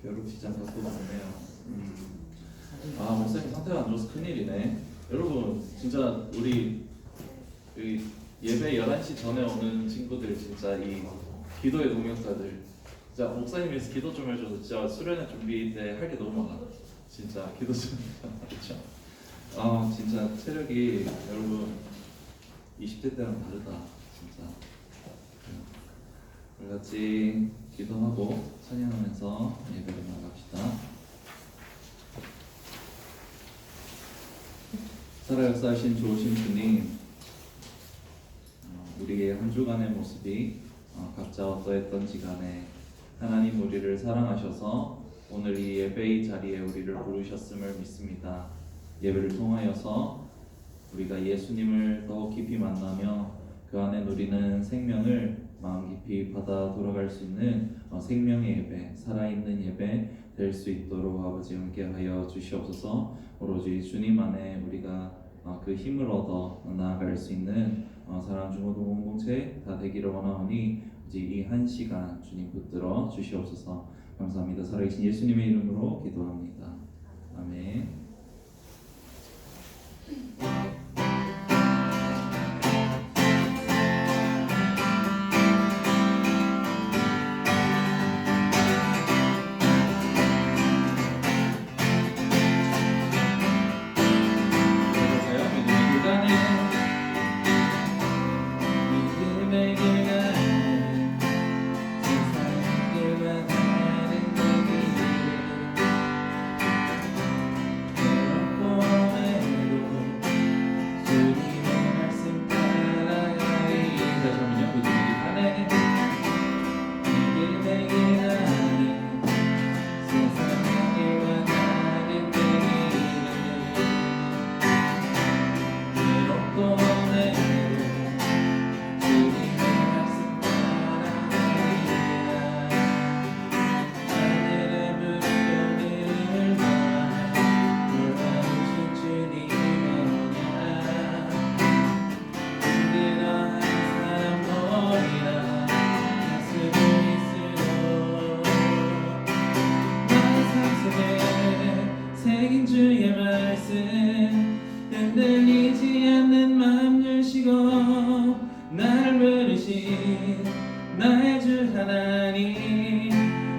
괴롭히지 않고 또 좋네요. 목사님 상태가 안 좋아서 큰일이네. 여러분 진짜 우리 예배 11시 전에 오는 친구들 진짜 이 기도의 동역자들 진짜 목사님 위해서 기도 좀 해줘서 진짜 수련회 준비 때 할 게 너무 많아. 진짜 기도 좀 그렇죠? 진짜 체력이 여러분 20대 때랑 다르다 진짜. 우리 같이 기도하고 찬양하면서 예배를 나갑시다. 살아 역사하신 좋으신 주님, 우리의 한 주간의 모습이 각자 어떠했던지 간에 하나님 우리를 사랑하셔서 오늘 이 예배의 자리에 우리를 부르셨음을 믿습니다. 예배를 통하여서 우리가 예수님을 더 깊이 만나며 그 안에 누리는 생명을 마음 깊이 받아 돌아갈 수 있는 생명의 예배, 살아있는 예배 될 수 있도록 아버지 함께하여 주시옵소서. 오로지 주님 안에 우리가 그 힘을 얻어 나아갈 수 있는 사랑 중고등 공동체 다 되기를 원하오니 이 한 시간 주님 붙들어 주시옵소서. 감사합니다. 살아계신 예수님의 이름으로 기도합니다. 아멘. 나의 주 하나님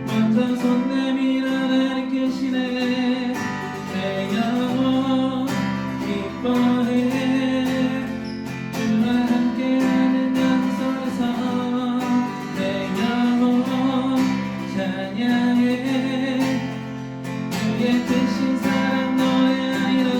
먼저 손 내밀어 나를 끄시네. 내 영혼 기뻐해 주와 함께하는 영성에서 내 영혼 찬양해. 주의 크신 사랑 너의 아이라.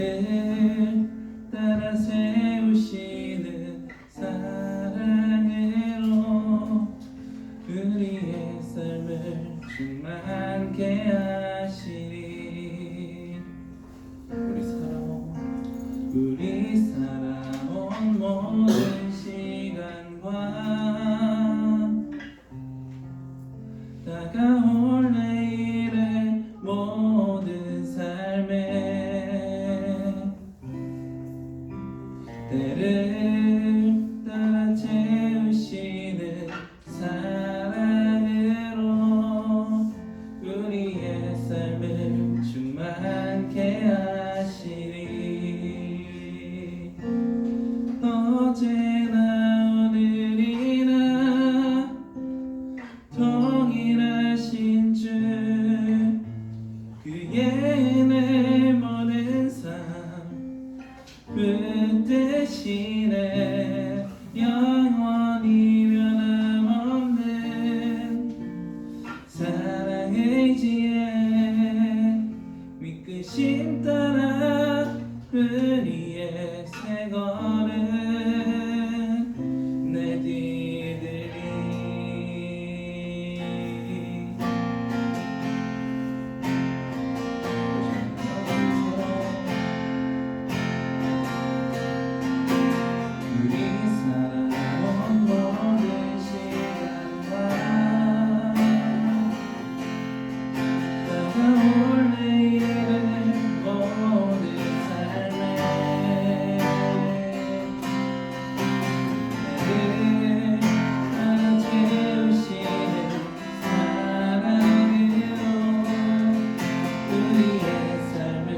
우리를 따라 세우시는 사랑으로 우리의 삶을 충만케 하시리. 우리 살아온 모든 시간과 다가올 내일의 모든 삶에 때를 따라 채우시는 사랑으로 우리의 삶을 충만케 하시리. 어제나 오늘이나 동일하신 주 그의 내 모든 삶 붙드시네. 영원히 변함없는 사랑의 지혜 믿으심 따라 우리의 새 걸음 내디들이. 우리 살아온 모든 시간과 다가올 내일의 모든 삶에 내를 따라 채우시는 사랑으로 우리의 삶을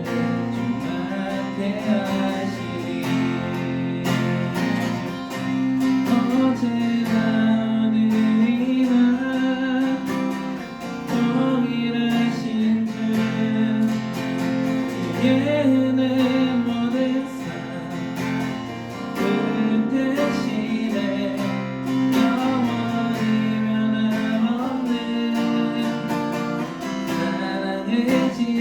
충만케 하시리. 어제나 오늘이나 동일하신 주 그의 내 모든 삶 붙드시네. 영원히 변함없는 사랑의 지혜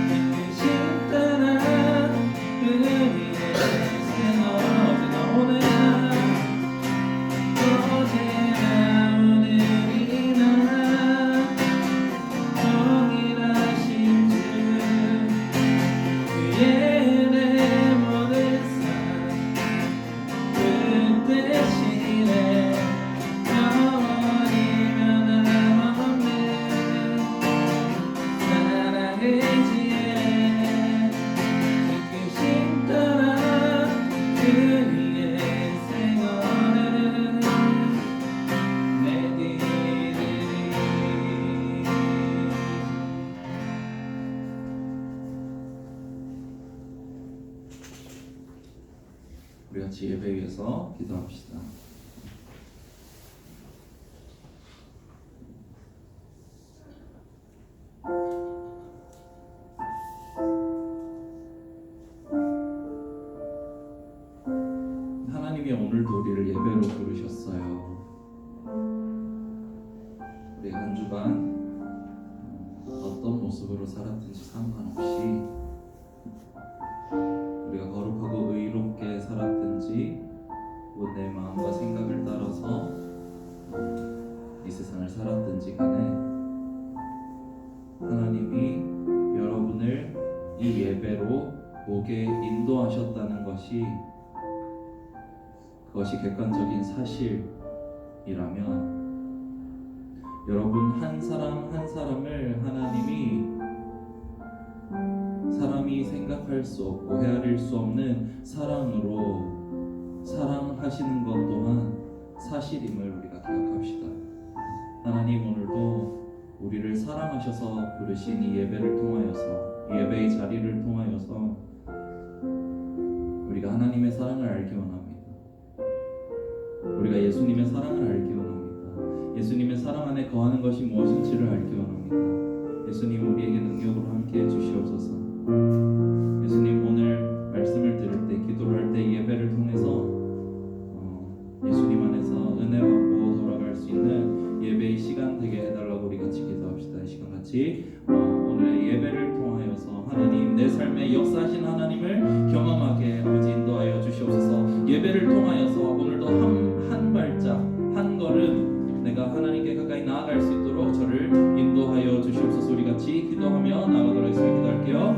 믿으심 따라 우리의 새 어제나 오늘이나 동일하신 주 그의 내 모든 삶 붙드시네. 영원히 변함없는 사랑의 지혜 믿으심 따라 우리의 새 걸음 내디들이. 우리 같이 예배 위해서 기도합시다. 하나님이 오늘도 우리를 예배로 부르셨어요. 우리 한 주간 어떤 모습으로 살았든지 상관없이, 우리가 거룩하고 의롭게 살았든지 내 마음과 생각을 따라서 이 세상을 살았든지 간에 하나님이 여러분을 이 예배로 오게 인도하셨다는 것이, 그것이 객관적인 사실이라면 여러분 한 사람 한 사람을 하나님이 사람이 생각할 수 없고 헤아릴 수 없는 사랑으로 사랑하시는 것 또한 사실임을 우리가 기억합시다. 하나님 오늘도 우리를 사랑하셔서 부르신 이 예배를 통하여서, 이 예배의 자리를 통하여서 우리가 하나님의 사랑을 알기 원합니다. 우리가 예수님의 사랑을 알기 원합니다. 예수님의 사랑 안에 거하는 것이 무엇인지를 알기 원합니다. 예수님 우리에게 능력으로 함께해 주시옵소서. 예수님 오늘 말씀을 들을 때, 기도를 할 때, 예배를 통해서 예수님 안에서 은혜 받고 돌아갈 수 있는 예배의 시간 되게 해달라고 우리 같이 기도합시다. 이 시간 같이 오늘의 예배를 통하여서 하나님 내 삶의 안에 역사하신 하나님을 경험하게 아버지 인도하여 주시옵소서. 예배를 통하여서 오늘도 한 발짝 한 걸음 내가 하나님께 가까이 나아갈 수 있도록 저를 인도하여 주시옵소서. 우리 같이 기도하며 나아가도록 하겠습니다. 기도할게요.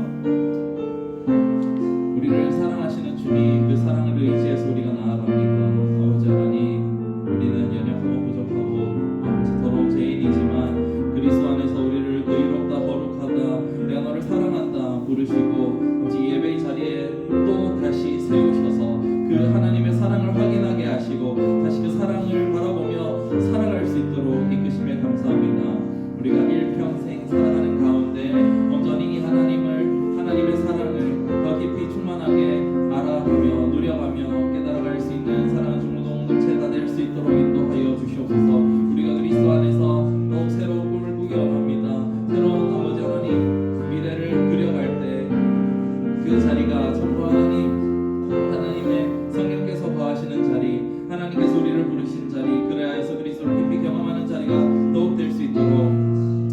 우리를 사랑하시는 주님, 그 사랑을 의지해서 우리가 나아갑니다. 아버지 하나님, 우리는 연약하고 부족하고 아버지 더러운 죄인이지만 그리스도 안에서 우리를 의롭다 거룩하다 내가 너를 사랑한다 부르시고 아버지 예배의 자리에 또 다시 세우셔서 그 하나님의 사랑을 확인하게 하시고 다시 그 사랑을 바라보며 살아갈 수 있도록 이끄심에 감사합니다. 우리가 일평생 살아가는 가운데 온전히 하나님의 사랑을 더 깊이 충만하게 알아가며 누려가며 깨달아갈 수 있는 사랑하는 중고동 공동체가 될 수 있도록 인도하여 주시옵소서. 우리가 그리스도 안에서 더욱 새로운 꿈을 꾸기 원합니다. 새로운 아버지 하나님 미래를 그려갈 때 그 자리가 전부 하나님의 성령께서 거하시는 자리, 하나님께서 우리를 부르신 자리, 그래야해서 그리스도를 깊이 경험하는 자리가 더욱 될 수 있도록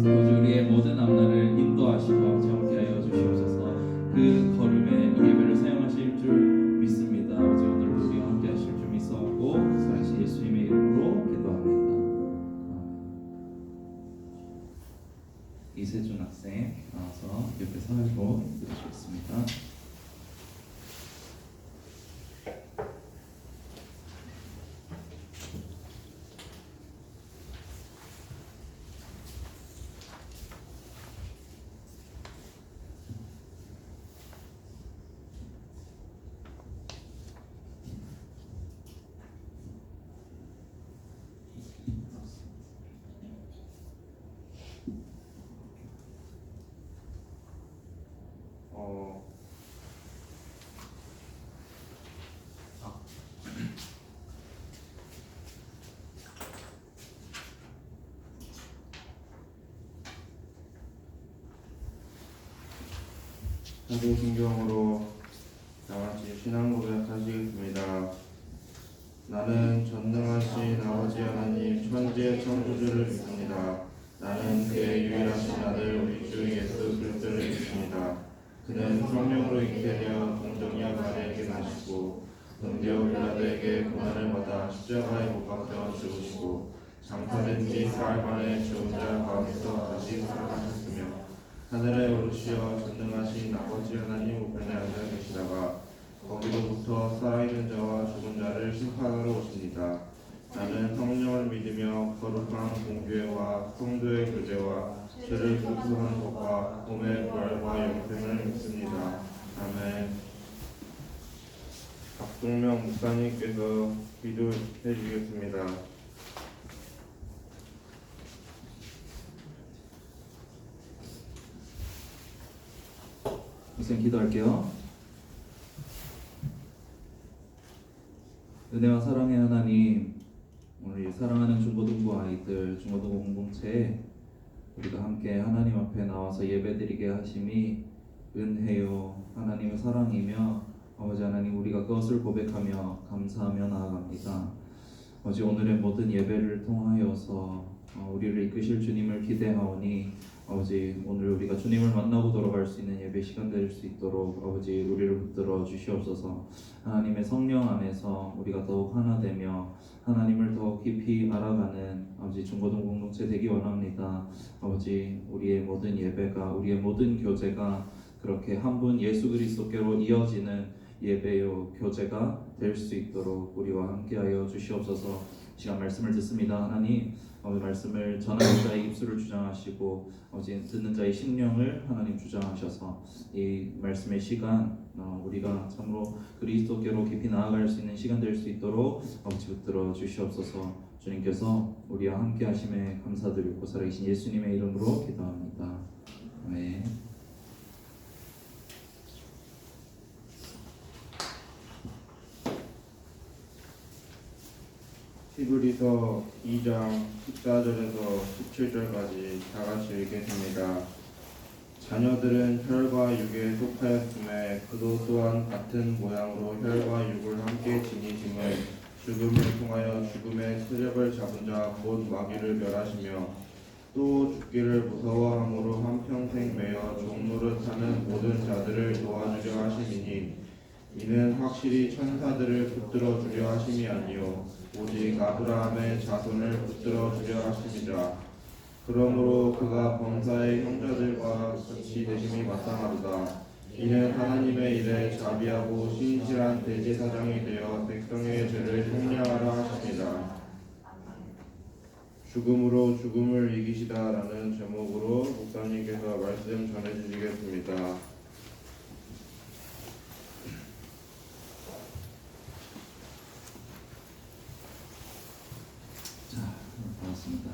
우리의 모든 앞날을 인도하시고 함께하여 주시옵소서. 그 걸음에 이 예배를 사용하실 줄 믿습니다. 아버지 오늘도 우리와 함께하실 줄 믿사옵고 살아계신 예수님의 이름으로 기도합니다. 이세준 학생 나와서 옆에 살고 드리겠습니다. 사도신경으로 다같이 신앙 고백하시겠습니다. 나는 전능하신 아버지 하나님 천지의 창조주를 믿습니다. 나는 그의 유일하신 아들 우리 주 예수 그리스도를 믿습니다. 그는 성령으로 잉태되어 동정녀 마리아에게 나시고 본디오 빌라도에게 고난을 받아 십자가에 못 박혀 죽으시고 장사된 지 사흘 만에 죽은 자 가운데서 다시 살아나셨으며 하늘에 오르시어 전능하신 아버지 하나님 우편에 앉아 계시다가 거기로부터 살아있는 자와 죽은 자를 심판하러 오십니다. 나는 성령을 믿으며 거룩한 공교회와 성도의 교제와 죄를 용서하는 것과 몸의 부활과 영생을 믿습니다. 아멘. 박동명 목사님께서 기도해 주겠습니다. 우선 기도할게요. 은혜와 사랑의 하나님, 오늘 사랑하는 중고등부 아이들, 중고등부 공동체에 우리가 함께 하나님 앞에 나와서 예배드리게 하심이 은혜요 하나님의 사랑이며 아버지 하나님 우리가 그것을 고백하며 감사하며 나아갑니다. 아버지 오늘의 모든 예배를 통하여서 우리를 이끄실 주님을 기대하오니 아버지 오늘 우리가 주님을 만나고 돌아갈 수 있는 예배 시간 될 수 있도록 아버지 우리를 붙들어 주시옵소서. 하나님의 성령 안에서 우리가 더욱 하나 되며 하나님을 더욱 깊이 알아가는 아버지 중고등 공동체 되기 원합니다. 아버지 우리의 모든 예배가 우리의 모든 교제가 그렇게 한 분 예수 그리스도께로 이어지는 예배요 교제가 될 수 있도록 우리와 함께하여 주시옵소서. 시간 말씀을 듣습니다. 하나님 아버지 말씀을 전하는 자의 입술을 주장하시고 아버지 듣는 자의 심령을 하나님 주장하셔서 이 말씀의 시간 우리가 참으로 그리스도께로 깊이 나아갈 수 있는 시간 될 수 있도록 아버지 붙들어 주시옵소서. 주님께서 우리와 함께 하심에 감사드리고 살아계신 예수님의 이름으로 기도합니다. 아멘. 히브리서 2장 14절에서 17절까지 다같이 읽겠습니다. 자녀들은 혈과 육에 속하였음에 그도 또한 같은 모양으로 혈과 육을 함께 지니심을 죽음을 통하여 죽음의 세력을 잡은 자 곧 마귀를 멸하시며 또 죽기를 무서워함으로 한평생 매어 종노릇하는 모든 자들을 도와주려 하심이니 이는 확실히 천사들을 붙들어 주려 하심이 아니요 오직 아브라함의 자손을 붙들어 주려 하심이라. 그러므로 그가 범사의 형제들과 같이 되심이 마땅하도다. 이는 하나님의 일에 자비하고 신실한 대제사장이 되어 백성의 죄를 속량하라 하십니다. 죽음으로 죽음을 이기시다라는 제목으로 목사님께서 말씀 전해주시겠습니다. 자, 반갑습니다.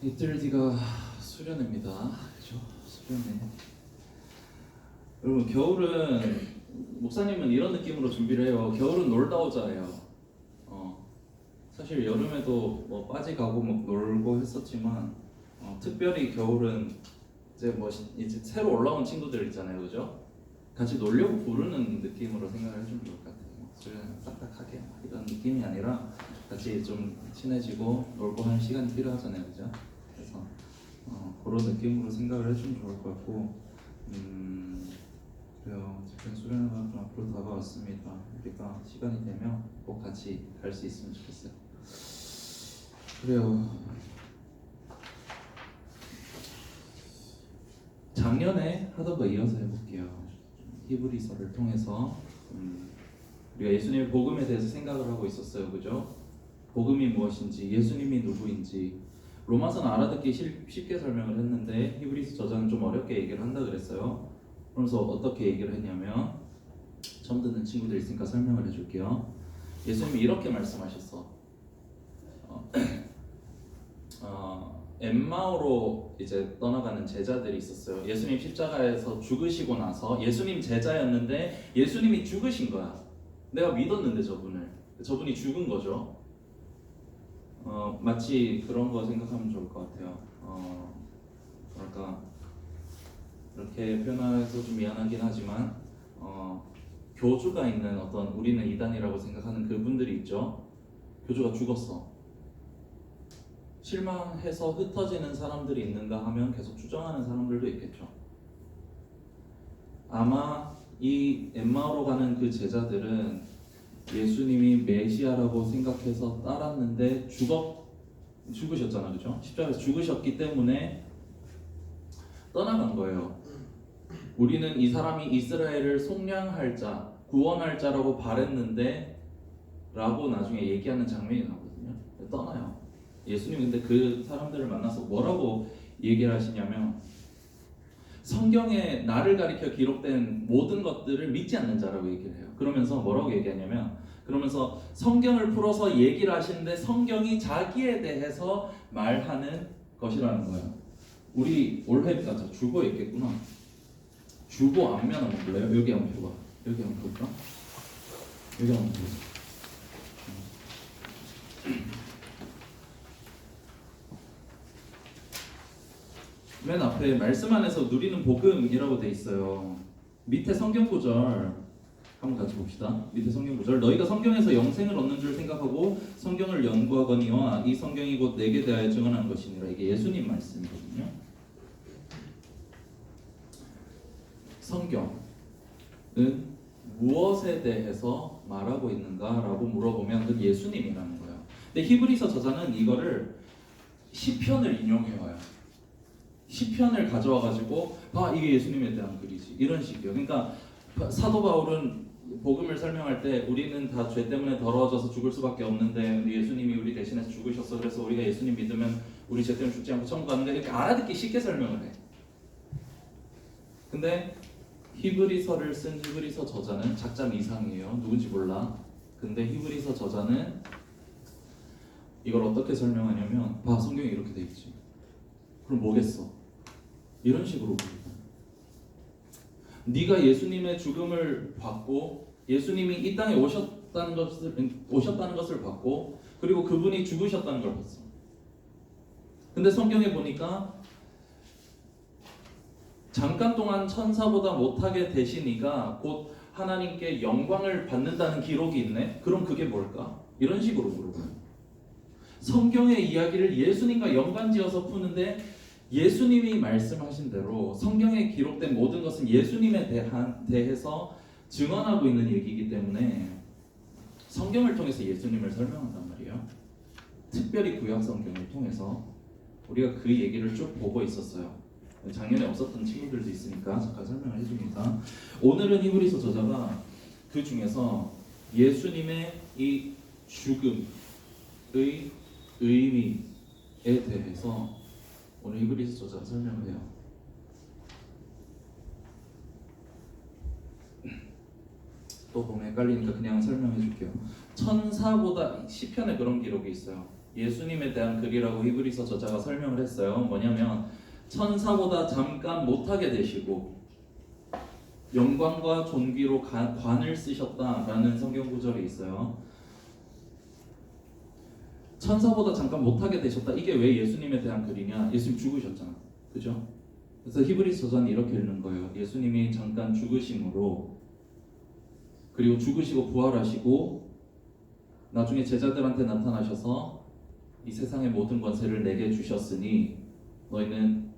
이틀 뒤가 수련회입니다. 그죠? 수련회. 여러분, 겨울은 목사님은 이런 느낌으로 준비를 해요. 겨울은 놀다 오자예요. 사실 여름에도 뭐 빠지 가고 뭐 놀고 했었지만 특별히 겨울은 이제 새로 올라온 친구들 있잖아요, 그죠? 같이 놀려고 부르는 느낌으로 생각을 해주면 좋을 것 같아요. 수련회 딱딱하게 이런 느낌이 아니라 같이 좀 친해지고 놀고 하는 시간이 필요하잖아요, 그죠? 그래서 그런 느낌으로 생각을 해주면 좋을 것 같고, 그래요. 집행 수련회가 앞으로 다가왔습니다. 우리가 시간이 되면 꼭 같이 갈 수 있으면 좋겠어요. 그래요. 작년에 하던 거 이어서 해볼게요. 히브리서를 통해서 우리가 예수님의 복음에 대해서 생각을 하고 있었어요, 그죠? 복음이 무엇인지, 예수님이 누구인지. 로마서는 알아듣기 쉽게 설명을 했는데 히브리서 저자는 좀 어렵게 얘기를 한다 그랬어요. 그러면서 어떻게 얘기를 했냐면, 처음 듣는 친구들 있으니까 설명을 해줄게요. 예수님이 이렇게 말씀하셨어. 엠마오로 이제 떠나가는 제자들이 있었어요. 예수님 십자가에서 죽으시고 나서 예수님 제자였는데 예수님이 죽으신 거야. 내가 믿었는데 저분이 죽은 거죠. 마치 그런 거 생각하면 좋을 것 같아요. 뭐랄까, 이렇게 표현해서 좀 미안하긴 하지만 교주가 있는 어떤, 우리는 이단이라고 생각하는 그분들이 있죠. 교주가 죽었어. 실망해서 흩어지는 사람들이 있는가 하면 계속 추정하는 사람들도 있겠죠. 아마 이 엠마오로 가는 그 제자들은 예수님이 메시아라고 생각해서 따랐는데 죽으셨잖아, 그죠? 십자가에서 죽으셨기 때문에 떠나간 거예요. 우리는 이 사람이 이스라엘을 속량할 자, 구원할 자라고 바랬는데 라고 나중에 얘기하는 장면이 나오거든요. 떠나요. 예수님 근데 그 사람들을 만나서 뭐라고 얘기를 하시냐면, 성경에 나를 가리켜 기록된 모든 것들을 믿지 않는 자라고 얘기를 해요. 그러면서 뭐라고 얘기하냐면, 그러면서 성경을 풀어서 얘기를 하시는데 성경이 자기에 대해서 말하는 것이라는 거예요. 우리 올해 주보 있겠구나. 주보 앞면 한번 볼래요? 여기 한번 펴봐. 여기 한번 볼까? 여기 한번 보세요. 맨 앞에 말씀 안에서 누리는 복음이라고 돼 있어요. 밑에 성경 구절 한번 같이 봅시다. 밑에 성경 구절. 너희가 성경에서 영생을 얻는 줄 생각하고 성경을 연구하거니와 이 성경이 곧 내게 대하여 증언한 것이니라. 이게 예수님 말씀이거든요. 성경은 무엇에 대해서 말하고 있는가라고 물어보면 그건 예수님이라는 거예요. 근데 히브리서 저자는 이거를 시편을 인용해와요. 시편을 가져와가지고 이게 예수님에 대한 글이지, 이런 식이에요. 그러니까 사도 바울은 복음을 설명할 때 우리는 다 죄 때문에 더러워져서 죽을 수밖에 없는데 예수님이 우리 대신해서 죽으셨어. 그래서 우리가 예수님 믿으면 우리 죄 때문에 죽지 않고 천국 가는데, 이렇게 알아듣기 쉽게 설명을 해. 근데 히브리서를 쓴 히브리서 저자는 작자는 이상이에요. 누군지 몰라. 근데 히브리서 저자는 이걸 어떻게 설명하냐면, 성경에 이렇게 돼 있지. 그럼 뭐겠어? 이런 식으로 네가 예수님의 죽음을 받고 예수님이 이 땅에 오셨다는 것을 받고, 그리고 그분이 죽으셨다는 걸 봤어. 근데 성경에 보니까 잠깐 동안 천사보다 못하게 되시니까 곧 하나님께 영광을 받는다는 기록이 있네. 그럼 그게 뭘까? 이런 식으로 물어봐요. 성경의 이야기를 예수님과 연관지어서 푸는데 예수님이 말씀하신 대로 성경에 기록된 모든 것은 예수님에 대해서 증언하고 있는 얘기이기 때문에 성경을 통해서 예수님을 설명한단 말이에요. 특별히 구약 성경을 통해서 우리가 그 얘기를 쭉 보고 있었어요. 작년에 없었던 친구들도 있으니까 잠깐 설명을 해줍니다. 오늘은 히브리서 저자가 그 중에서 예수님의 이 죽음의 의미에 대해서 오늘 히브리서 저자가 설명을 해요. 또 보면 헷갈리니까 그냥 설명해 줄게요. 천사보다 시편에 그런 기록이 있어요. 예수님에 대한 글이라고 히브리서 저자가 설명을 했어요. 뭐냐면 천사보다 잠깐 못하게 되시고 영광과 존귀로 관을 쓰셨다라는 성경 구절이 있어요. 천사보다 잠깐 못하게 되셨다. 이게 왜 예수님에 대한 글이냐? 예수님 죽으셨잖아. 그죠? 그래서 히브리서 저자는 이렇게 읽는 거예요. 예수님이 잠깐 죽으심으로 그리고 죽으시고 부활하시고 나중에 제자들한테 나타나셔서 이 세상의 모든 권세를 내게 주셨으니 너희는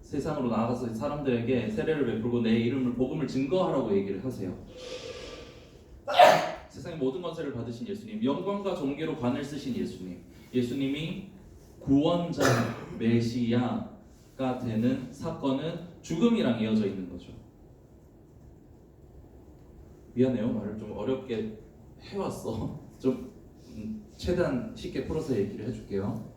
세상으로 나아가서 사람들에게 세례를 베풀고 내 이름을 복음을 증거하라고 얘기를 하세요. 세상의 모든 권세를 받으신 예수님, 영광과 존귀로 관을 쓰신 예수님, 예수님이 구원자 메시아가 되는 사건은 죽음이랑 이어져 있는 거죠. 미안해요, 말을 좀 어렵게 해왔어. 좀 최대한 쉽게 풀어서 얘기를 해줄게요.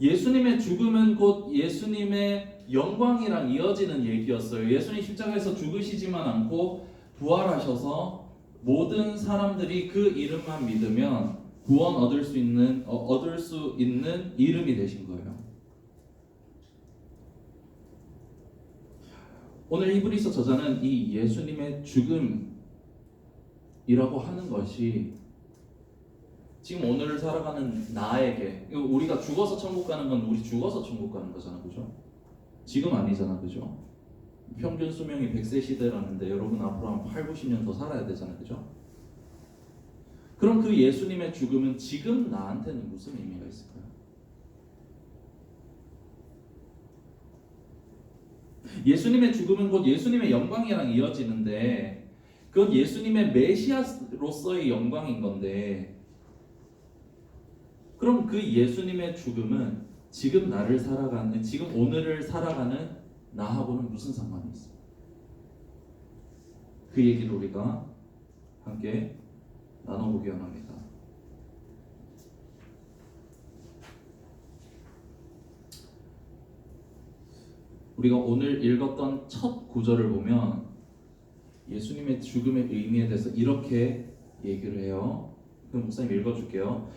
예수님의 죽음은 곧 예수님의 영광이랑 이어지는 얘기였어요. 예수님 십자가에서 죽으시지만 않고 부활하셔서 모든 사람들이 그 이름만 믿으면 구원 얻을 수 있는 이름이 되신 거예요. 오늘 히브리서 저자는 이 예수님의 죽음이라고 하는 것이 지금 오늘을 살아가는 나에게, 우리가 죽어서 천국 가는 건 우리 죽어서 천국 가는 거잖아, 그죠? 지금 아니잖아, 그죠? 평균 수명이 100세 시대라는데 여러분 앞으로 한 8, 90년 더 살아야 되잖아, 그죠? 그럼 그 예수님의 죽음은 지금 나한테는 무슨 의미가 있을까요? 예수님의 죽음은 곧 예수님의 영광이랑 이어지는데 그건 예수님의 메시아로서의 영광인 건데 그럼 그 예수님의 죽음은 지금 오늘을 살아가는 나하고는 무슨 상관이 있어요? 그 얘기를 우리가 함께 나눠보기 원합니다. 우리가 오늘 읽었던 첫 구절을 보면 예수님의 죽음의 의미에 대해서 이렇게 얘기를 해요. 그럼 목사님 읽어줄게요.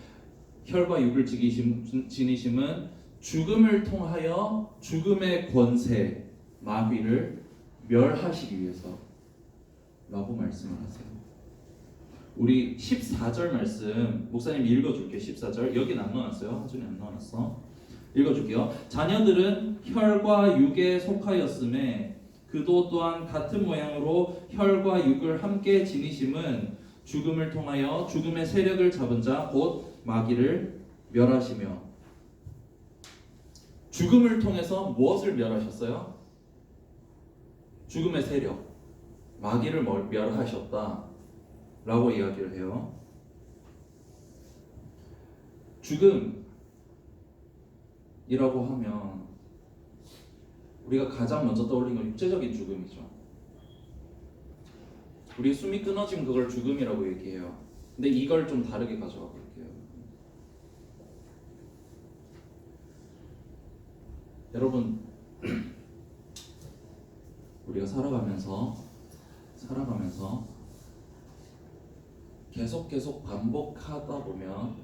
혈과 육을 지니심은 죽음을 통하여 죽음의 권세, 마귀를 멸하시기 위해서 라고 말씀을 하세요. 우리 14절 말씀 목사님 읽어줄게요. 14절 여긴 안 넣어놨어요. 하준이 안 넣어놨어. 읽어줄게요. 자녀들은 혈과 육에 속하였음에 그도 또한 같은 모양으로 혈과 육을 함께 지니심은 죽음을 통하여 죽음의 세력을 잡은 자 곧 마귀를 멸하시며. 죽음을 통해서 무엇을 멸하셨어요? 죽음의 세력, 마귀를 멸하셨다 라고 이야기를 해요. 죽음이라고 하면 우리가 가장 먼저 떠올리는 건 육체적인 죽음이죠. 우리 숨이 끊어지면 그걸 죽음이라고 얘기해요. 근데 이걸 좀 다르게 가져가 볼게요. 여러분, 우리가 살아가면서 계속 반복하다 보면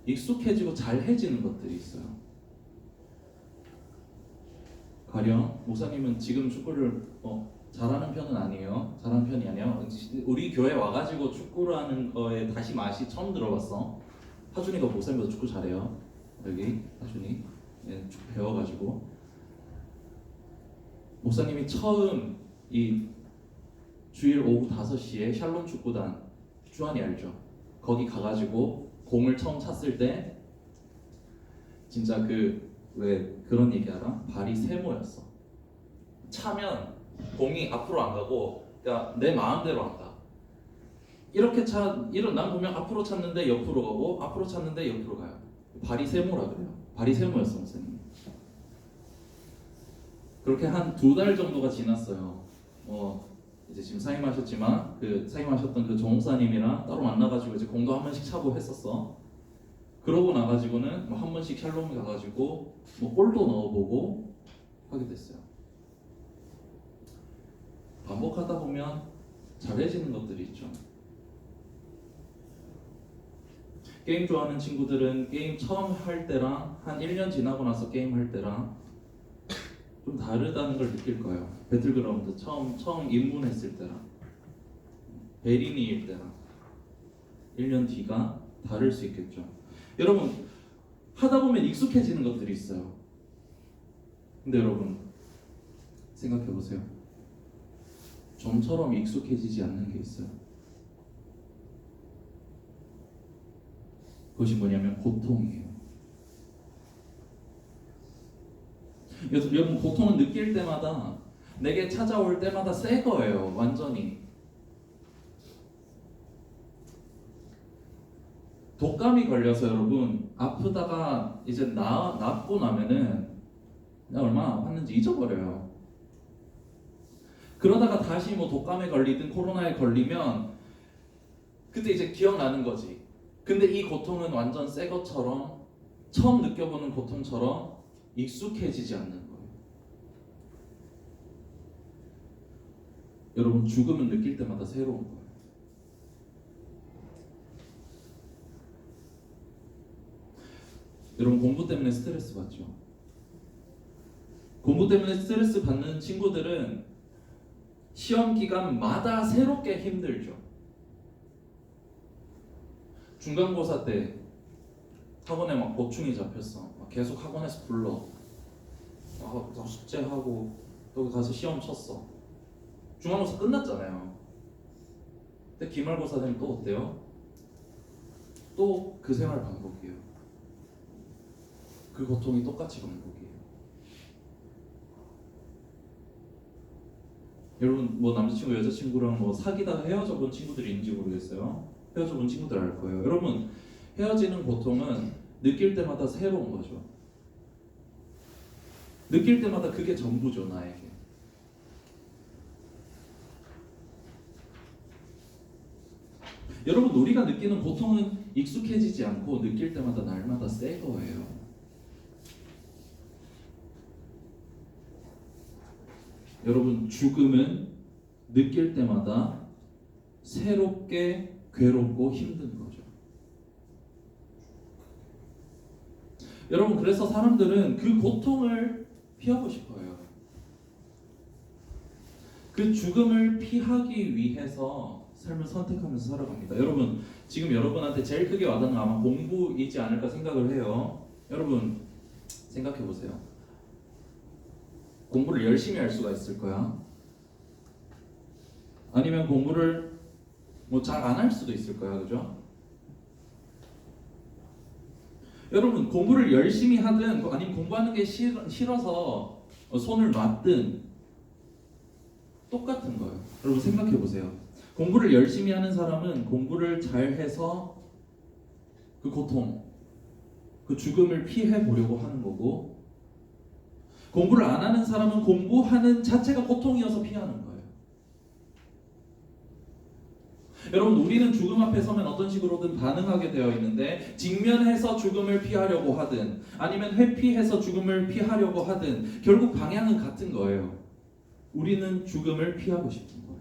익숙해지고 잘해지는 것들이 있어요. 가령 목사님은 지금 축구를 잘하는 편은 아니에요. 잘하는 편이 아니에요. 우리 교회 와가지고 축구를 하는 거에 다시 맛이 처음 들어봤어. 하준이가 목사님보다 축구 잘해요. 여기 하준이 배워가지고 목사님이 처음 이 주일 오후 5시에 샬롬 축구단 주한이 알죠? 거기 가가지고 공을 처음 찼을 때 진짜 왜 그런 얘기 알아? 발이 세모였어. 차면 공이 앞으로 안 가고 그러니까 내 마음대로 안 가. 난 보면 앞으로 찼는데 옆으로 가고 앞으로 찼는데 옆으로 가요. 발이 세모라 그래요. 발이 세모였어 선생님. 그렇게 한 2달 정도가 지났어요. 이제 지금 사임하셨지만 사임하셨던 그 정목사님이랑 따로 만나가지고 이제 공도 한 번씩 차고 했었어. 그러고 나가지고는 한 번씩 샬롬 가가지고 골도 넣어보고 하게 됐어요. 반복하다 보면 잘해지는 것들이 있죠. 게임 좋아하는 친구들은 게임 처음 할 때랑 한 1년 지나고 나서 게임 할 때랑 좀 다르다는 걸 느낄 거예요. 배틀그라운드 처음 입문했을 때랑 베리니일 때랑 1년 뒤가 다를 수 있겠죠. 여러분 하다 보면 익숙해지는 것들이 있어요. 근데 여러분 생각해 보세요. 좀처럼 익숙해지지 않는 게 있어요. 그것이 뭐냐면 고통이에요. 여러분 고통은 느낄 때마다 내게 찾아올 때마다 새 거예요. 완전히. 독감이 걸려서 여러분 아프다가 이제 낫고 나면은 내가 얼마나 아팠는지 잊어버려요. 그러다가 다시 독감에 걸리든 코로나에 걸리면 그때 이제 기억나는 거지. 근데 이 고통은 완전 새 것처럼 처음 느껴보는 고통처럼 익숙해지지 않는 거예요. 여러분 죽음은 느낄 때마다 새로운 거예요. 여러분 공부 때문에 스트레스 받죠. 공부 때문에 스트레스 받는 친구들은 시험 기간마다 새롭게 힘들죠. 중간고사 때 학원에 보충이 잡혔어. 계속 학원에서 불러. 숙제하고 또 가서 시험 쳤어. 중간고사 끝났잖아요. 근데 기말고사 되면 또 어때요? 또 그 생활 반복이에요. 그 고통이 똑같이 반복이에요. 여러분 남자친구 여자친구랑 사귀다가 헤어져 본 친구들이 있는지 모르겠어요. 헤어져 본 친구들 알 거예요. 여러분 헤어지는 고통은 느낄 때마다 새로운 거죠. 느낄 때마다 그게 전부죠, 나에게. 여러분 우리가 느끼는 고통은 익숙해지지 않고 느낄 때마다 날마다 새 거예요. 여러분 죽음은 느낄 때마다 새롭게 괴롭고 힘든 거죠. 여러분 그래서 사람들은 그 고통을 피하고 싶어요. 그 죽음을 피하기 위해서 삶을 선택하면서 살아갑니다. 여러분 지금 여러분한테 제일 크게 와닿는 건 아마 공부이지 않을까 생각을 해요. 여러분 생각해 보세요. 공부를 열심히 할 수가 있을 거야? 아니면 공부를 잘 안 할 수도 있을 거야, 그죠? 여러분 공부를 열심히 하든 아니면 공부하는 게 싫어서 손을 놨든 똑같은 거예요. 여러분 생각해 보세요. 공부를 열심히 하는 사람은 공부를 잘해서 그 고통, 그 죽음을 피해 보려고 하는 거고, 공부를 안 하는 사람은 공부하는 자체가 고통이어서 피하는 거예요. 여러분 우리는 죽음 앞에 서면 어떤 식으로든 반응하게 되어 있는데, 직면해서 죽음을 피하려고 하든 아니면 회피해서 죽음을 피하려고 하든 결국 방향은 같은 거예요. 우리는 죽음을 피하고 싶은 거예요.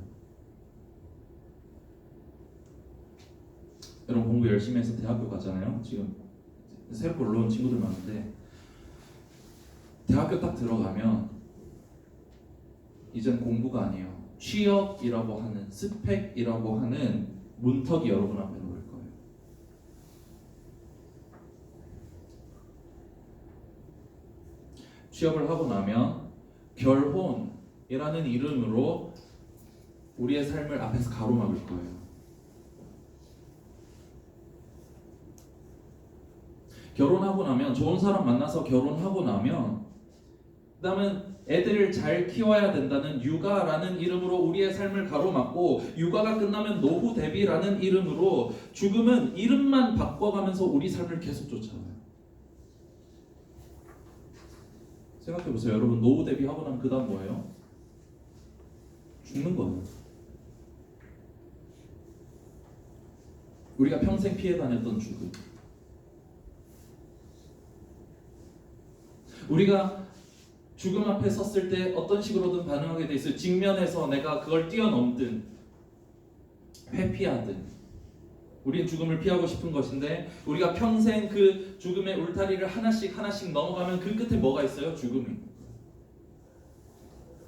여러분 공부 열심히 해서 대학교 가잖아요. 지금 새롭게 올라온 친구들 많은데 대학교 딱 들어가면 이젠 공부가 아니에요. 취업이라고 하는, 스펙이라고 하는 문턱이 여러분 앞에 놓일 거예요. 취업을 하고 나면 결혼, 이라는 이름으로 우리의 삶을 앞에서 가로막을 거예요. 결혼하고 나면, 좋은 사람 만나서 결혼하고 나면, 그 다음은 애들을 잘 키워야 된다는 육아라는 이름으로 우리의 삶을 가로막고, 육아가 끝나면 노후 대비라는 이름으로 죽음은 이름만 바꿔가면서 우리 삶을 계속 쫓아와요. 생각해보세요. 여러분, 노후 대비하고 나면 그 다음 뭐예요? 죽는 거예요. 우리가 평생 피해 다녔던 죽음, 우리가 죽음 앞에 섰을 때 어떤 식으로든 반응하게 돼 있어요. 직면해서 내가 그걸 뛰어넘든 회피하든 우리는 죽음을 피하고 싶은 것인데, 우리가 평생 그 죽음의 울타리를 하나씩 넘어가면 그 끝에 뭐가 있어요? 죽음이.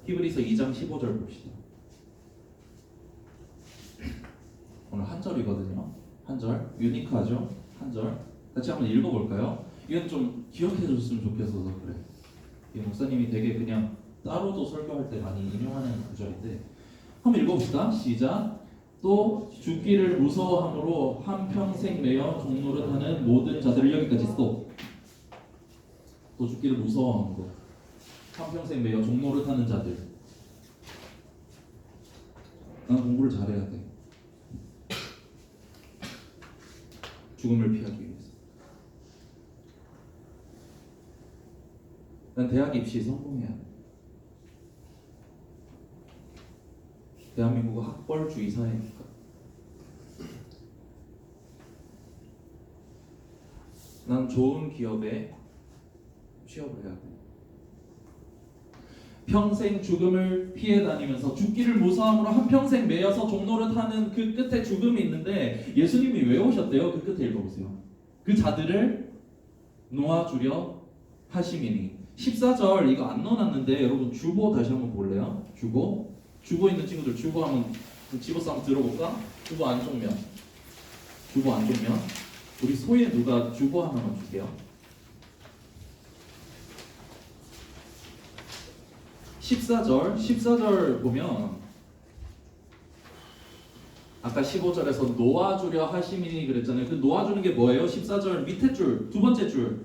히브리서 2장 15절 봅시다. 오늘 한 절이거든요. 한 절, 유니크하죠? 한 절. 같이 한번 읽어볼까요? 이건 좀 기억해 줬으면 좋겠어서 그래. 이 목사님이 되게 그냥 따로도 설교할 때 많이 인용하는 구절인데, 한번 읽어봅시다. 시작. 또 죽기를 무서워함으로 한평생 매여 종노릇하는 모든 자들을, 여기까지 스톱. 또 죽기를 무서워함으로 한평생 매여 종노릇하는 자들. 나는 공부를 잘해야 돼. 죽음을 피하기 위해서. 난 대학 입시 성공해야 돼. 대한민국은 학벌주의 사회니까. 난 좋은 기업에 취업을 해야 돼. 평생 죽음을 피해 다니면서 죽기를 무서함으로 한평생 매여서 종노릇하는 그 끝에 죽음이 있는데, 예수님이 왜 오셨대요? 그 끝에 읽어보세요. 그 자들을 놓아주려 하심이니. 14절 이거 안 넣어놨는데 여러분 주보 다시 한번 볼래요? 주보 있는 친구들 주보 한번 집어서 한번 들어볼까? 주보 안쪽면, 우리 소에 누가 주보 하나만 줄게요. 14절 보면 아까 15절에서 놓아주려 하심이니 그랬잖아요. 그 놓아주는 게 뭐예요? 14절 밑에 줄, 두 번째 줄,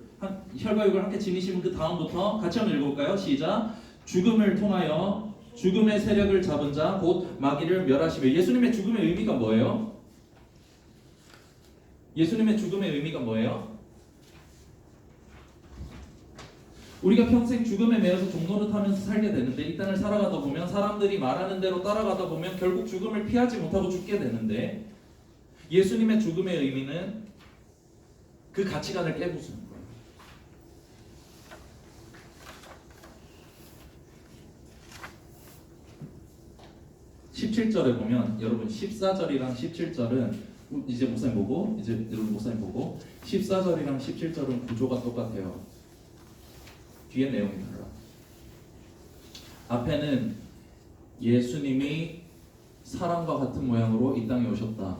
혈과 육을 함께 지니시면 그 다음부터 같이 한번 읽어볼까요? 시작. 죽음을 통하여 죽음의 세력을 잡은 자 곧 마귀를 멸하시며. 예수님의 죽음의 의미가 뭐예요? 예수님의 죽음의 의미가 뭐예요? 우리가 평생 죽음에 매여서 종노릇하면서 살게 되는데, 이 땅을 살아가다 보면 사람들이 말하는 대로 따라가다 보면 결국 죽음을 피하지 못하고 죽게 되는데, 예수님의 죽음의 의미는 그 가치관을 깨부수는 거예요. 17절에 보면, 여러분 14절이랑 17절은 이제 목사님 보고, 이제 여러분 목사님 보고, 14절이랑 17절은 구조가 똑같아요. 뒤에 내용이 달라. 앞에는 예수님이 사람과 같은 모양으로 이 땅에 오셨다,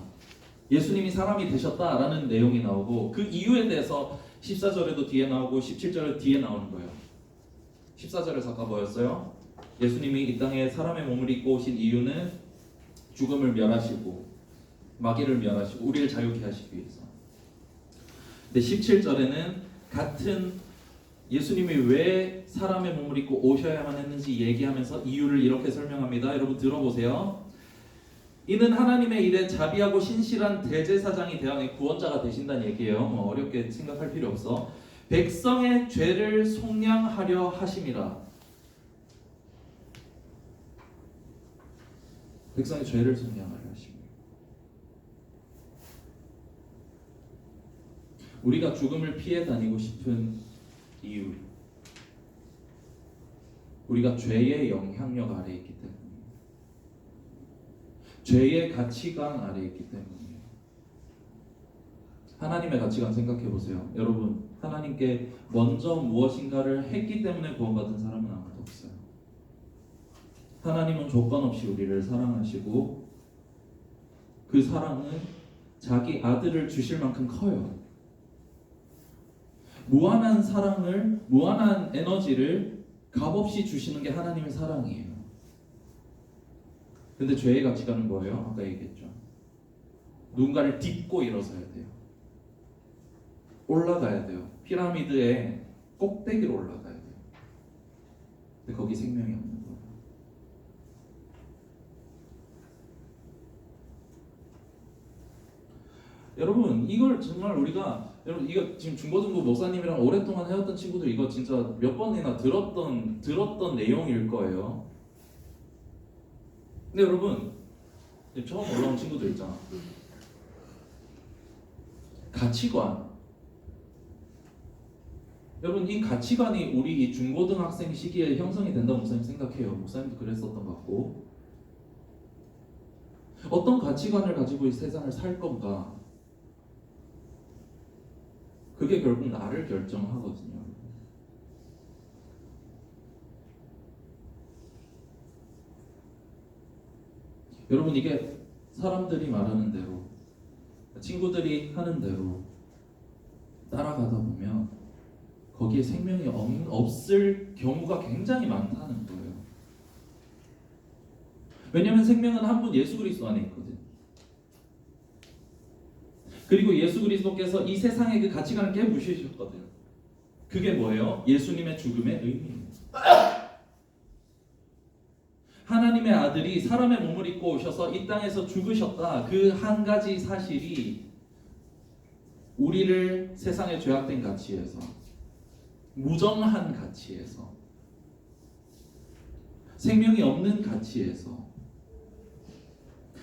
예수님이 사람이 되셨다라는 내용이 나오고, 그 이유에 대해서 14절에도 뒤에 나오고 17절에 뒤에 나오는 거예요. 14절에서 아까 뭐였어요? 예수님이 이 땅에 사람의 몸을 입고 오신 이유는 죽음을 멸하시고 마귀를 멸하시고 우리를 자유케 하시기 위해서. 근데 17절에는 같은 예수님이 왜 사람의 몸을 입고 오셔야만 했는지 얘기하면서 이유를 이렇게 설명합니다. 여러분 들어보세요. 이는 하나님의 일에 자비하고 신실한 대제사장이 되어 구원자가 되신다는 얘기예요. 뭐 어렵게 생각할 필요 없어. 백성의 죄를 속량하려 하심이라. 백성의 죄를 속량하려 하심이라. 우리가 죽음을 피해 다니고 싶은 이유, 우리가 죄의 영향력 아래에 있기 때문이에요. 죄의 가치관 아래에 있기 때문이에요. 하나님의 가치관 생각해 보세요. 여러분, 하나님께 먼저 무엇인가를 했기 때문에 구원받은 사람은 아무도 없어요. 하나님은 조건 없이 우리를 사랑하시고 그 사랑은 자기 아들을 주실 만큼 커요. 무한한 사랑을, 무한한 에너지를 값없이 주시는 게 하나님의 사랑이에요. 근데 죄의 가치관은 뭐예요? 아까 얘기했죠. 누군가를 딛고 일어서야 돼요. 올라가야 돼요. 피라미드의 꼭대기로 올라가야 돼요. 근데 거기 생명이 없는 거예요. 여러분 이걸 정말 우리가 여러분 이거 지금 중고등부 목사님이랑 오랫동안 해왔던 친구들 이거 진짜 몇 번이나 들었던 내용일 거예요. 근데 여러분 처음 올라온 친구들 있잖아. 가치관. 여러분 이 가치관이 우리 이 중고등학생 시기에 형성이 된다고 목사님 생각해요. 목사님도 그랬었던 것 같고. 어떤 가치관을 가지고 이 세상을 살 건가? 그게 결국 나를 결정하거든요. 여러분 이게 사람들이 말하는 대로 친구들이 하는 대로 따라가다 보면 거기에 생명이 없을 경우가 굉장히 많다는 거예요. 왜냐하면 생명은 한 분 예수 그리스도 안에 있거든. 그리고 예수 그리스도께서 이 세상의 그 가치관을 깨부수셨거든. 그게 뭐예요? 예수님의 죽음의 의미입니다. 하나님의 아들이 사람의 몸을 입고 오셔서 이 땅에서 죽으셨다. 그 한 가지 사실이 우리를 세상의 죄악된 가치에서 무정한 가치에서 생명이 없는 가치에서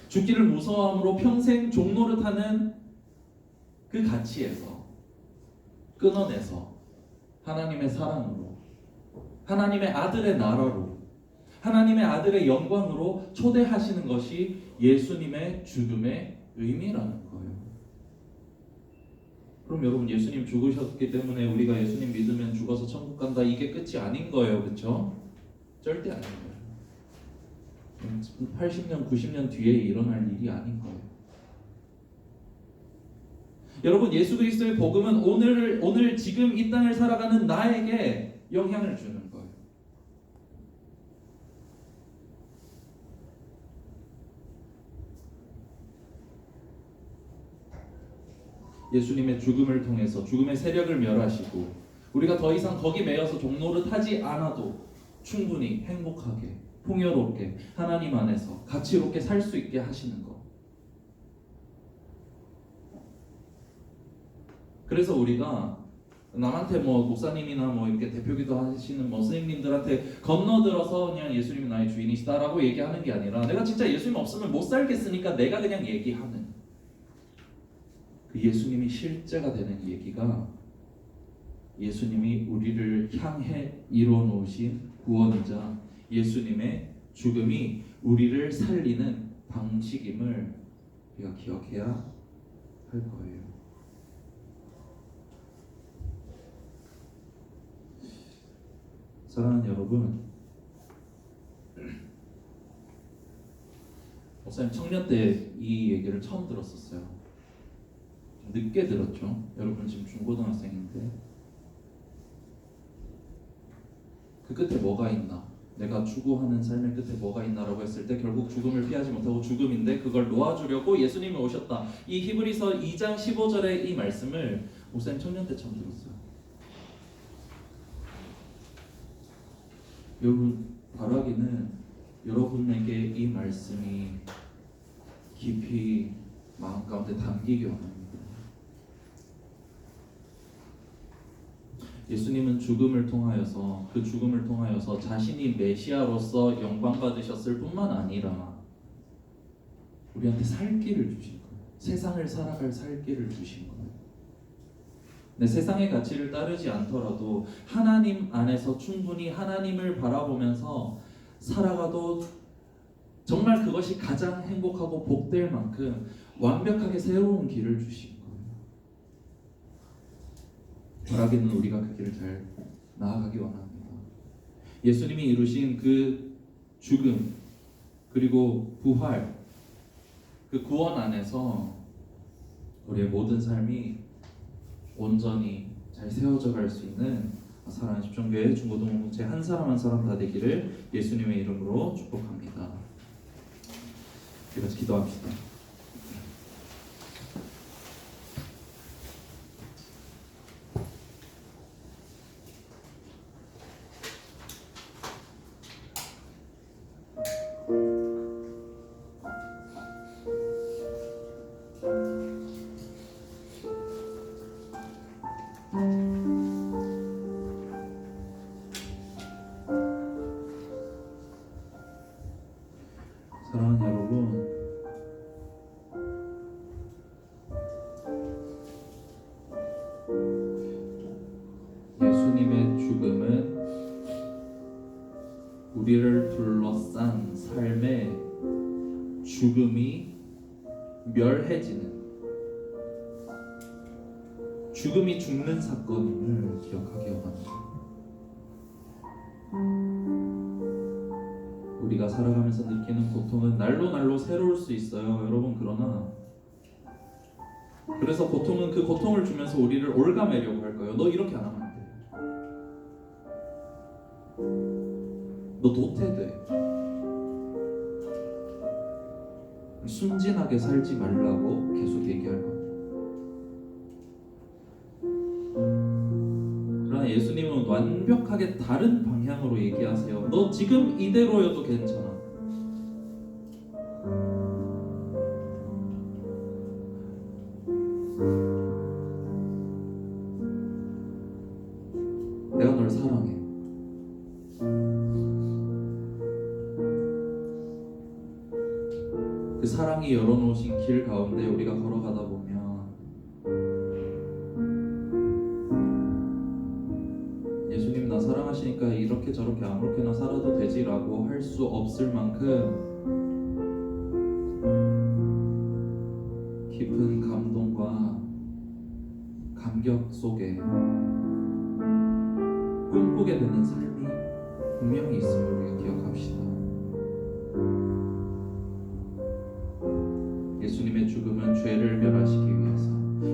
죽기를 무서워함으로 평생 종노릇하는 그 가치에서 끊어내서 하나님의 사랑으로 하나님의 아들의 나라로 하나님의 아들의 영광으로 초대하시는 것이 예수님의 죽음의 의미라는 거예요. 그럼 여러분 예수님 죽으셨기 때문에 우리가 예수님 믿으면 죽어서 천국 간다 이게 끝이 아닌 거예요. 그렇죠? 절대 아닌 거예요. 80년, 90년 뒤에 일어날 일이 아닌 거예요. 여러분 예수 그리스도의 복음은 오늘 지금 이 땅을 살아가는 나에게 영향을 주는 거예요. 예수님의 죽음을 통해서 죽음의 세력을 멸하시고 우리가 더 이상 거기 매여서 종노릇하지 않아도 충분히 행복하게 풍요롭게 하나님 안에서 가치롭게 살 수 있게 하시는 것. 그래서 우리가 남한테 뭐 목사님이나 뭐 이렇게 대표기도 하시는 뭐 선생님들한테 건너들어서 그냥 예수님이 나의 주인이시다라고 얘기하는 게 아니라 내가 진짜 예수님 없으면 못 살겠으니까 내가 그냥 얘기하는 그 예수님이 실제가 되는 얘기가 예수님이 우리를 향해 이뤄놓으신 구원이자 예수님의 죽음이 우리를 살리는 방식임을 우리가 기억해야 할 거예요. 사랑하는 여러분, 목사님 청년 때 이 얘기를 처음 들었었어요. 좀 늦게 들었죠. 여러분 지금 중고등학생인데 그 끝에 뭐가 있나? 내가 추구하는 삶의 끝에 뭐가 있나라고 했을 때 결국 죽음을 피하지 못하고 죽음인데 그걸 놓아주려고 예수님이 오셨다. 이 히브리서 2장 15절의 이 말씀을 목사님 청년 때 처음 들었어요. 여러분 바라기는 여러분에게 이 말씀이 깊이 마음 가운데 담기기 원합니다. 예수님은 죽음을 통하여서 그 죽음을 통하여서 자신이 메시아로서 영광 받으셨을 뿐만 아니라 우리한테 살 길을 주신 거예요. 세상을 살아갈 살 길을 주신 거예요. 내 세상의 가치를 따르지 않더라도 하나님 안에서 충분히 하나님을 바라보면서 살아가도 정말 그것이 가장 행복하고 복될 만큼 완벽하게 새로운 길을 주신 거예요. 바라기는 우리가 그 길을 잘 나아가기 원합니다. 예수님이 이루신 그 죽음 그리고 부활 그 구원 안에서 우리의 모든 삶이 온전히 잘 세워져 갈 수 있는 사랑하는 집중교회 중고등부 공동체 한 사람 한 사람 다 되기를 예수님의 이름으로 축복합니다. 우리 같이 기도합시다. 사랑하는 여러분, 예수님의 죽음은 우리를 둘러싼 삶의 죽음이 멸해지는, 죽음이 죽는 사건임을 기억하기 원합니다. 우리가 살아가면서 느끼는 고통은 날로 날로 새로울 수 있어요, 여러분. 그러나 그래서 고통은 그 고통을 주면서 우리를 올가매려고 할 거예요. 너 이렇게 안 하면 안 돼. 너 도태돼. 순진하게 살지 말라고 계속 얘기할 겁니다. 그러나 예수님은 완벽하게 다른 방향으로 얘기하세요. 너 지금 이대로여도 괜찮아. 내가 널 사랑해. 그 사랑이 열어놓으신 길 가운데 우리가 걸어가다 보면 예수님 나 사랑하시니까 이렇게 저렇게 아무렇게나 살아도 되지라고 할 수 없을 만큼 깊은 감동과 감격 속에 꿈꾸게 되는 삶이 분명히 있음을 우리가 기억합시다. 예수님의 죽음은 죄를 멸하시기 위해서,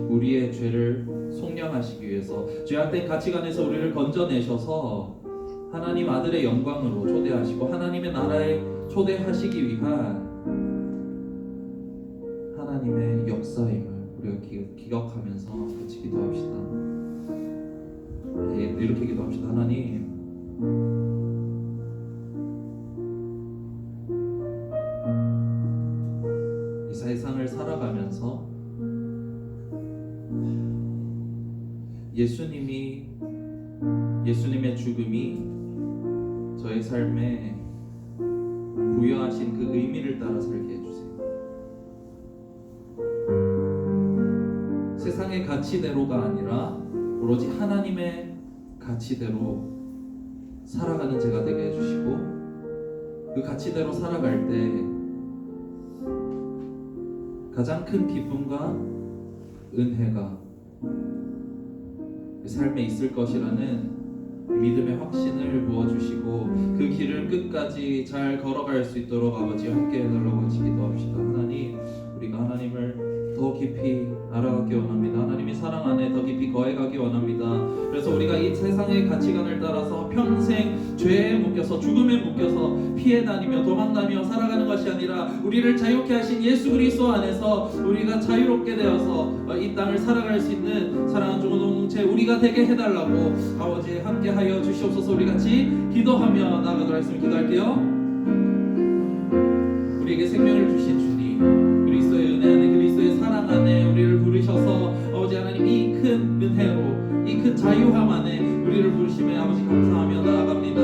우리의 죄를 속량하시기 위해서, 죄악된 가치관에서 우리를 건져내셔서 하나님 아들의 영광으로 초대하시고 하나님의 나라에 초대하시기 위한 하나님의 역사임을 우리가 기억하면서 같이 기도합시다. 이렇게 기도합시다. 하나님, 이 세상을 살아가면서 예수님의 죽음이 저의 삶에 부여하신 그 의미를 따라 살게 해주세요. 세상의 가치대로가 아니라 오로지 하나님의 가치대로 살아가는 제가 되게 해주시고, 그 가치대로 살아갈 때 가장 큰 기쁨과 은혜가 삶에 있을 것이라는 믿음의 확신을 부어주시고 그 길을 끝까지 잘 걸어갈 수 있도록 아버지 함께 해달라고 같이 기도합시다. 하나님, 우리가 하나님을 더 깊이 알아가기 원합니다. 하나님의 사랑 안에 더 깊이 거해가기 원합니다. 그래서 우리가 이 세상의 가치관을 따라서 평생 죄에 묶여서 죽음에 묶여서 피해 다니며 도망다니며 살아가는 것이 아니라 우리를 자유케 하신 예수 그리스도 안에서 우리가 자유롭게 되어서 이 땅을 살아갈 수 있는 사랑하는 종교 공동체 우리가 되게 해달라고 아버지 함께하여 주시옵소서. 우리 같이 기도하며 나아가도록 하겠습니다. 기도할게요. 우리에게 생명을 주신 주님, 그리스도의 은혜 안에, 그리스도의 사랑 안에 우리를 부르셔서 아버지 하나님 이 큰 은혜로, 이 큰 자유함 안에 우리를 부르심에 아버지 감사하며 나아갑니다.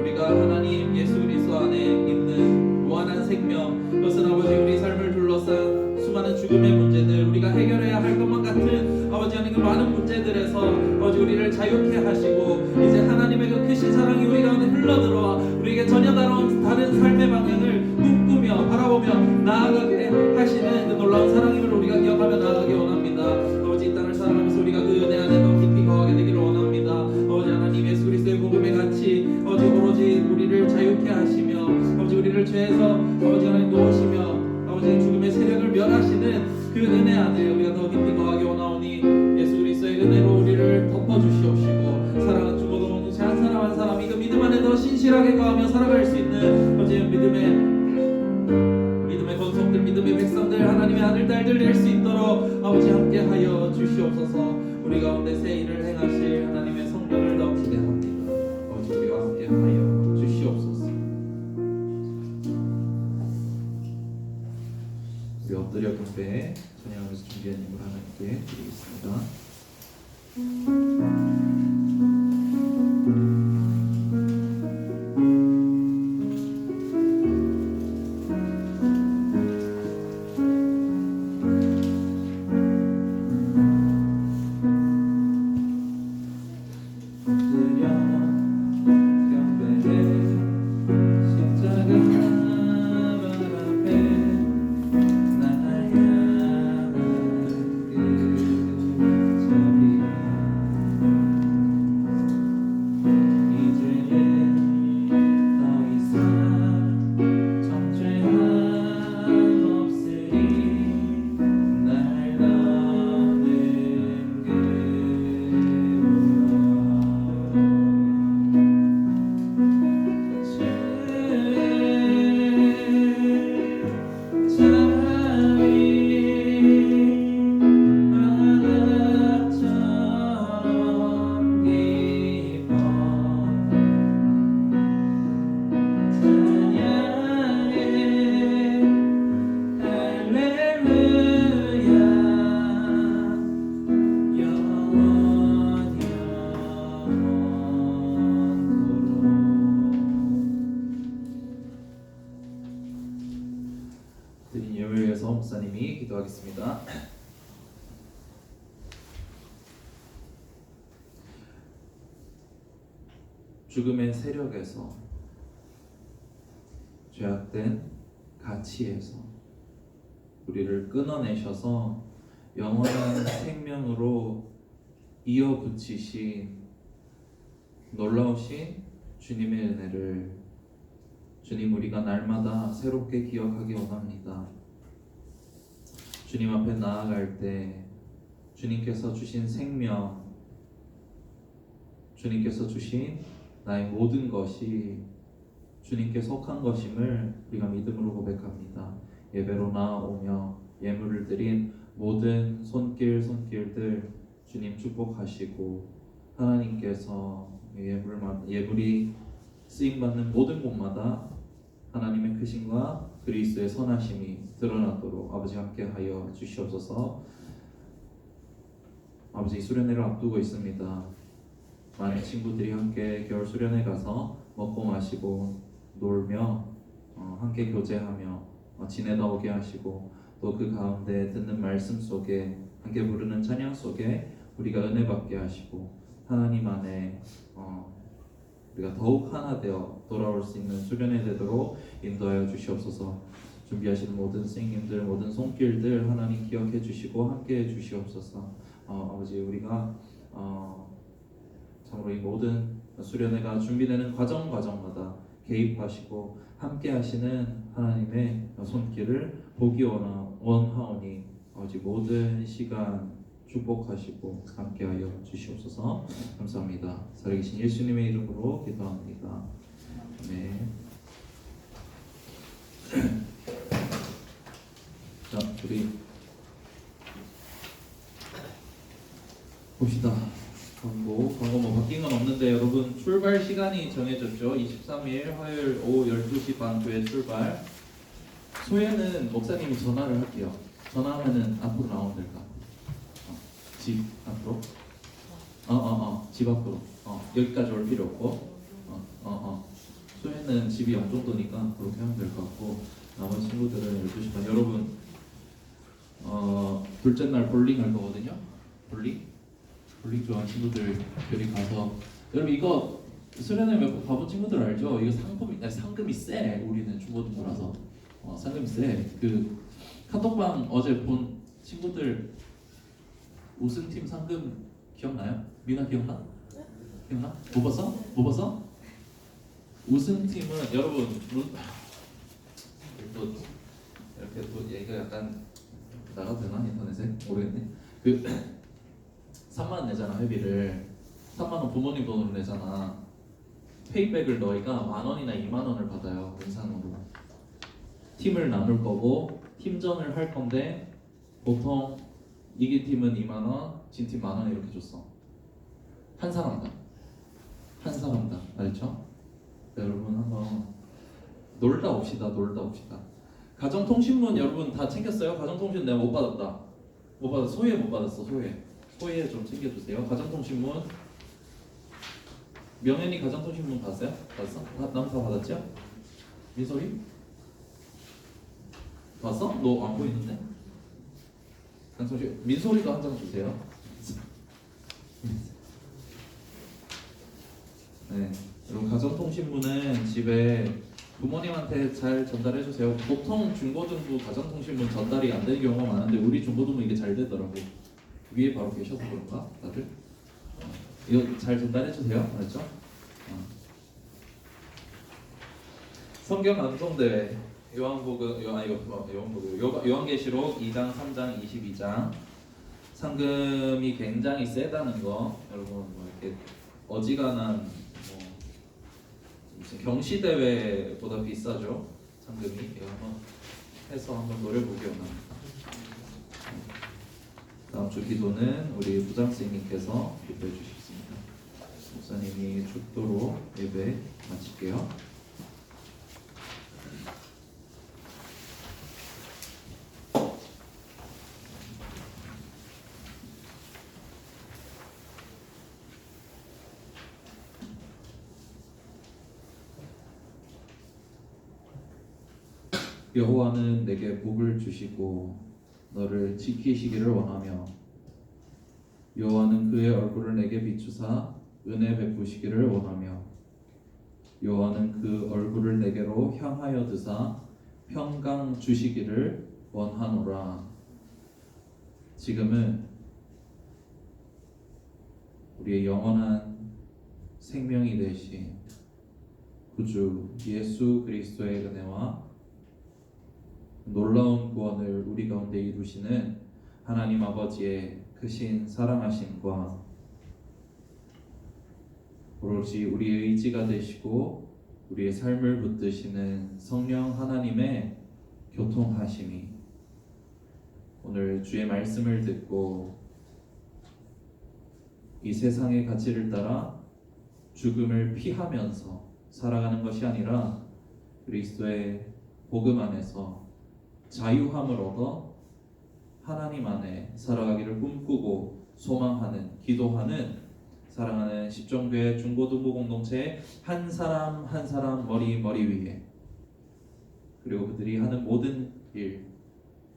우리가 하나님 예수 그리스도 안에 있는 무한한 생명, 그것은 아버지 우리 삶을 둘러싼 수많은 죽음의 문제들, 우리가 해결해야 할 것만 같은 아버지 하나님 그 많은 문제들에서 아버지 우리를 자유케 하시고 이제 하나님의 그 크신 사랑이 우리 가운데 흘러들어와 우리에게 전혀 다른 삶의 방향을 꿈꾸며 바라보며 나아가게 하시는 그 놀라운 사랑임을 우리가 기억하며 나아가기 원합니다. 아버지 이 땅을 살아가면서 우리가 그 은혜 안에 더 깊이 거하게 되기를 원합니다. 아버지 하나님 예수 그리스도의 복음의 가치, 아버지 오로지 우리를 자유케 하시며 아버지 우리를 죄에서 아버지 하나님 놓으시며 아버지 죽음의 세력을 멸하시는 그 은혜 안에 우리가 더 깊이 거하기 원하오니 예수 그리스도의 은혜로 우리를 덮어주시옵시고 사랑하는 주보도 공동체 한 사람 한 사람이 그 믿음 안에 더 신실하게 거하며 살아갈 수 있는 아버지 믿음의 건성 주시옵소서. 우리 가운데 새 일을 행하실 하나님의 성령을 더 기대합니다. 아버지 우리와 함께 하여 주시옵소서. 우리 엎드려 경배 찬양하면서 준비한 예물 하나님께 드리겠습니다. 엎드려 경배해 십자가 발 앞에 날 향한 그 자비 이제는 더 이상 정죄함 없으리 날 너는 드린 예물을 위해서 목사님이 기도하겠습니다. 죽음의 세력에서 죄악된 가치에서 우리를 끊어내셔서 영원한 생명으로 이어붙이신 놀라우신 주님의 은혜를 주님 우리가 날마다 새롭게 기억하기 원합니다. 주님 앞에 나아갈 때 주님께서 주신 생명, 주님께서 주신 나의 모든 것이 주님께 속한 것임을 우리가 믿음으로 고백합니다. 예배로 나아오며 예물을 드린 모든 손길들 주님 축복하시고 하나님께서 예물이 쓰임받는 모든 곳마다 하나님의 크심과 그리스도의 선하심이 드러나도록 아버지 함께 하여 주시옵소서. 아버지 수련회를 앞두고 있습니다. 많은 친구들이 함께 겨울 수련회 가서 먹고 마시고 놀며 함께 교제하며 지내다 오게 하시고 또 그 가운데 듣는 말씀 속에 함께 부르는 찬양 속에 우리가 은혜 받게 하시고 하나님 안에 우리가 더욱 하나 되어 돌아올 수 있는 수련회 되도록 인도하여 주시옵소서. 준비하시는 모든 선생님들, 모든 손길들 하나님 기억해 주시고 함께 해 주시옵소서. 아버지 우리가 참으로 이 모든 수련회가 준비되는 과정마다 개입하시고 함께 하시는 하나님의 손길을 보기 원하오니 아버지 모든 시간 축복하시고 함께하여 주시옵소서. 감사합니다. 살아계신 예수님의 이름으로 기도합니다. 네. 자, 우리 봅시다. 광고 뭐 바뀐 건 없는데 여러분 출발 시간이 정해졌죠. 23일 화요일 오후 12시 반 교회 출발. 소회는 목사님이 전화를 할게요. 전화하면은 앞으로 나오면 될까? 집 앞으로? 집 앞으로. 여기까지 올 필요 없고. 소회는 집이 영종도니까 그렇게 하면 될 것 같고 나머지 친구들은 12시 반. 여러분 둘째 날 볼링 할 거거든요. 볼링 좋아하는 친구들끼리 가서 여러분 이거 수련회 몇 번 가본 친구들 알죠? 이거 상금이 세. 우리는 중고등부라서 상금이 세. 그 카톡방 어제 본 친구들 우승팀 상금 기억나요? 미나 기억나? 기억나? 못 봤어? 우승팀은 여러분 또 이렇게 또 얘기가 약간 나가도 되나 인터넷에? 모르겠네. 그 3만 원 내잖아. 회비를 3만 원 부모님 돈으로 내잖아. 페이백을 너희가 만 원이나 2만 원을 받아요. 인상으로. 팀을 나눌 거고 팀전을 할 건데 보통 이긴 팀은 2만 원, 진팀 10,000원 이렇게 줬어. 한 사람당. 한 사람당. 알죠? 네, 여러분 한번 놀다 옵시다. 놀다 옵시다. 가정통신문 여러분 다 챙겼어요? 가정통신문 내가 못 받았다. 못 받았어. 소혜 못 받았어. 소혜 좀 챙겨주세요. 가정통신문. 명현이 가정통신문 봤어요? 봤어? 남 다 받았죠? 민솔이? 봤어? 너 안 보이는데? 가정통신 민솔이도 한 장 주세요. 네, 여러분 가정통신문은 집에 부모님한테 잘 전달해 주세요. 보통 중고등부 가정통신문 전달이 안 되는 경우가 많은데 우리 중고등부 이게 잘 되더라고. 위에 바로 계셔서 그런가? 다들? 이거 잘 전달해 주세요. 알았죠? 성경 감동대회 요한계시록 2장, 3장, 22장 상금이 굉장히 세다는 거 여러분 뭐 이렇게 어지간한 무슨 경시대회보다 비싸죠 상금이. 이거 한번 해서 한번 노려보기 원합니다. 다음 주 기도는 우리 부장선생님께서 기도해 주시겠습니다. 목사님이 축도로 예배 마칠게요. 여호와는 내게 복을 주시고 너를 지키시기를 원하며 여호와는 그의 얼굴을 내게 비추사 은혜 베푸시기를 원하며 여호와는 그 얼굴을 내게로 향하여 드사 평강 주시기를 원하노라. 지금은 우리의 영원한 생명이 되신 구주 예수 그리스도의 은혜와 놀라운 구원을 우리 가운데 이루시는 하나님 아버지의 크신 사랑하심과 오롯이 우리의 의지가 되시고 우리의 삶을 붙드시는 성령 하나님의 교통하심이 오늘 주의 말씀을 듣고 이 세상의 가치를 따라 죽음을 피하면서 살아가는 것이 아니라 그리스도의 복음 안에서 자유함을 얻어 하나님 안에 살아가기를 꿈꾸고 소망하는 기도하는 사랑하는 십정교회 중고등부 공동체의 한 사람 한 사람 머리 위에 그리고 그들이 하는 모든 일,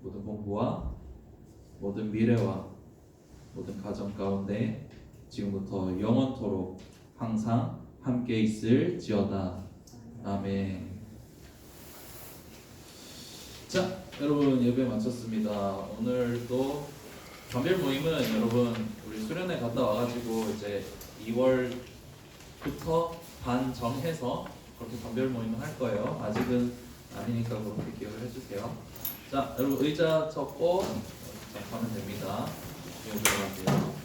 모든 공부와 모든 미래와 모든 가정 가운데 지금부터 영원토록 항상 함께 있을지어다. 아멘. 자, 여러분 예배 마쳤습니다. 오늘도 감별 모임은 여러분 우리 수련회 갔다 와가지고 이제 2월부터 반 정해서 그렇게 감별 모임을 할 거예요. 아직은 아니니까 그렇게 기억을 해주세요. 자, 여러분 의자 접고 가면 됩니다. 여기 들어가세요.